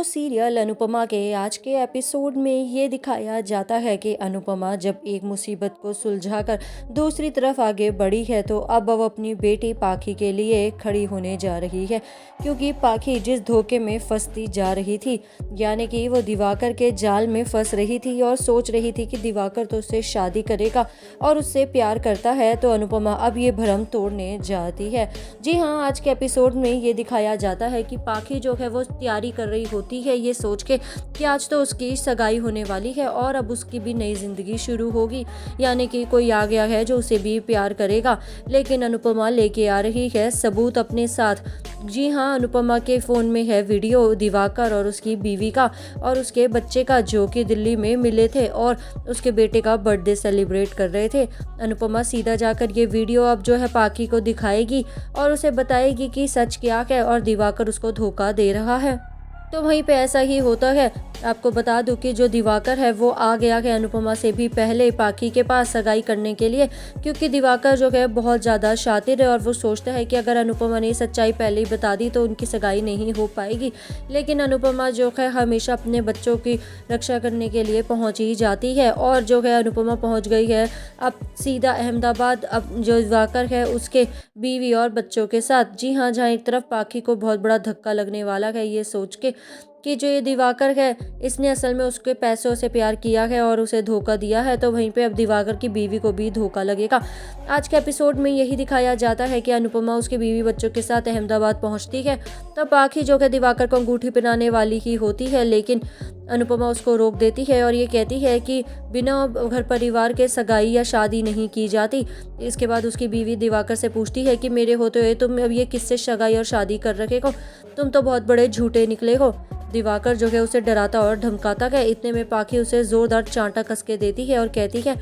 Serial Anupama के आज के एपिसोड में ये दिखाया जाता है कि अनुपमा जब एक मुसीबत को सुलझाकर दूसरी तरफ आगे बढ़ी है तो अब वो अपनी बेटी पाखी के लिए खड़ी होने जा रही है, क्योंकि पाखी जिस धोखे में फंसती जा रही थी, यानी कि वो दिवाकर के जाल में फंस रही थी और सोच रही थी कि दिवाकर तो उससे शादी करेगा और उससे प्यार करता है, तो अनुपमा अब ये भ्रम तोड़ने जाती है। जी हाँ, आज के एपिसोड में ये दिखाया जाता है कि पाखी जो है वो तैयारी कर रही होती है ये सोच के कि आज तो उसकी सगाई होने वाली है और अब उसकी भी नई जिंदगी शुरू होगी, यानी कि कोई आ गया है जो उसे भी प्यार करेगा। लेकिन अनुपमा लेके आ रही है सबूत अपने साथ। जी हाँ, अनुपमा के फ़ोन में है वीडियो दिवाकर और उसकी बीवी का और उसके बच्चे का, जो कि दिल्ली में मिले थे और उसके बेटे का बर्थडे सेलिब्रेट कर रहे थे। अनुपमा सीधा जाकर ये वीडियो अब जो है पाखी को दिखाएगी और उसे बताएगी कि सच क्या है और दिवाकर उसको धोखा दे रहा है। तो वहीं पे ऐसा ही होता है। आपको बता दूं कि जो दिवाकर है वो आ गया है अनुपमा से भी पहले पाखी के पास सगाई करने के लिए, क्योंकि दिवाकर जो है बहुत ज़्यादा शातिर है और वो सोचता है कि अगर अनुपमा ने सच्चाई पहले ही बता दी तो उनकी सगाई नहीं हो पाएगी। लेकिन अनुपमा जो है हमेशा अपने बच्चों की रक्षा करने के लिए पहुँच ही जाती है और जो है अनुपमा पहुँच गई है अब सीधा अहमदाबाद, अब जो दिवाकर है उसके बीवी और बच्चों के साथ। जी हाँ, जहाँ एक तरफ पाखी को बहुत बड़ा धक्का लगने वाला है ये सोच के कि जो ये दिवाकर है इसने असल में उसके पैसों से प्यार किया है और उसे धोखा दिया है, तो वहीं पे अब दिवाकर की बीवी को भी धोखा लगेगा। आज के एपिसोड में यही दिखाया जाता है कि अनुपमा उसके बीवी बच्चों के साथ अहमदाबाद पहुंचती है तो पाखी जो है दिवाकर को अंगूठी पहनाने वाली ही होती है, लेकिन अनुपमा उसको रोक देती है और ये कहती है कि बिना घर परिवार के सगाई या शादी नहीं की जाती। इसके बाद उसकी बीवी दिवाकर से पूछती है कि मेरे होते हुए तुम अब ये किससे सगाई और शादी कर रखे हो, तुम तो बहुत बड़े झूठे निकले हो। दिवाकर जो है उसे डराता और धमकाता है। इतने में पाखी उसे जोरदार चांटा कस के देती है और कहती है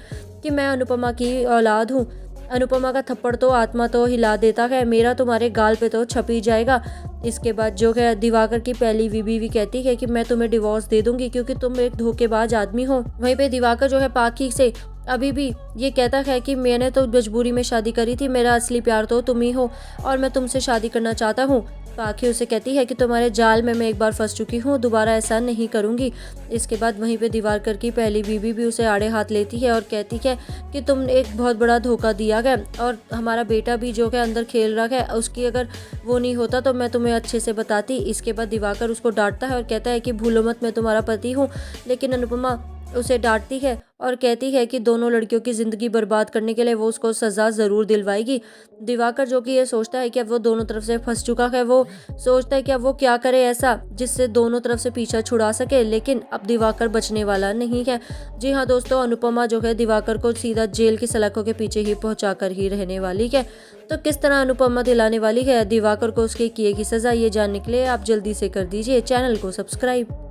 कि मैं अनुपमा की औलाद हूँ। अनुपमा का थप्पड़ तो आत्मा तो हिला देता है, मेरा तुम्हारे गाल पे तो छप ही जाएगा। इसके बाद जो है दिवाकर की पहली बीवी कहती है कि मैं तुम्हें डिवोर्स दे दूंगी क्योंकि तुम एक धोखेबाज आदमी हो। वहीं पे दिवाकर जो है पाखी से अभी भी ये कहता है कि मैंने तो मजबूरी में शादी करी थी, मेरा असली प्यार तो तुम ही हो और मैं तुमसे शादी करना चाहता हूँ। पाखी उसे कहती है कि तुम्हारे जाल में मैं एक बार फंस चुकी हूँ, दोबारा ऐसा नहीं करूँगी। इसके बाद वहीं पे दिवाकर की पहली बीवी भी उसे आड़े हाथ लेती है और कहती है कि तुम एक बहुत बड़ा धोखा दिया है और हमारा बेटा भी जो है अंदर खेल रहा है, उसकी अगर वो नहीं होता तो मैं तुम्हें अच्छे से बताती। इसके बाद दिवाकर उसको डांटता है और कहता है कि भूलो मत मैं तुम्हारा पति हूँ, लेकिन अनुपमा उसे डांटती है और कहती है कि दोनों लड़कियों की ज़िंदगी बर्बाद करने के लिए वो उसको सज़ा ज़रूर दिलवाएगी। दिवाकर जो कि ये सोचता है कि अब वो दोनों तरफ से फंस चुका है, वो सोचता है कि अब वो क्या करे ऐसा जिससे दोनों तरफ से पीछा छुड़ा सके, लेकिन अब दिवाकर बचने वाला नहीं है। जी हाँ दोस्तों, अनुपमा जो है दिवाकर को सीधा जेल की सलाखों के पीछे ही पहुँचा कर ही रहने वाली है। तो किस तरह अनुपमा दिलाने वाली है दिवाकर को उसके किए की सज़ा, ये जानने के लिए आप जल्दी से कर दीजिए चैनल को सब्सक्राइब।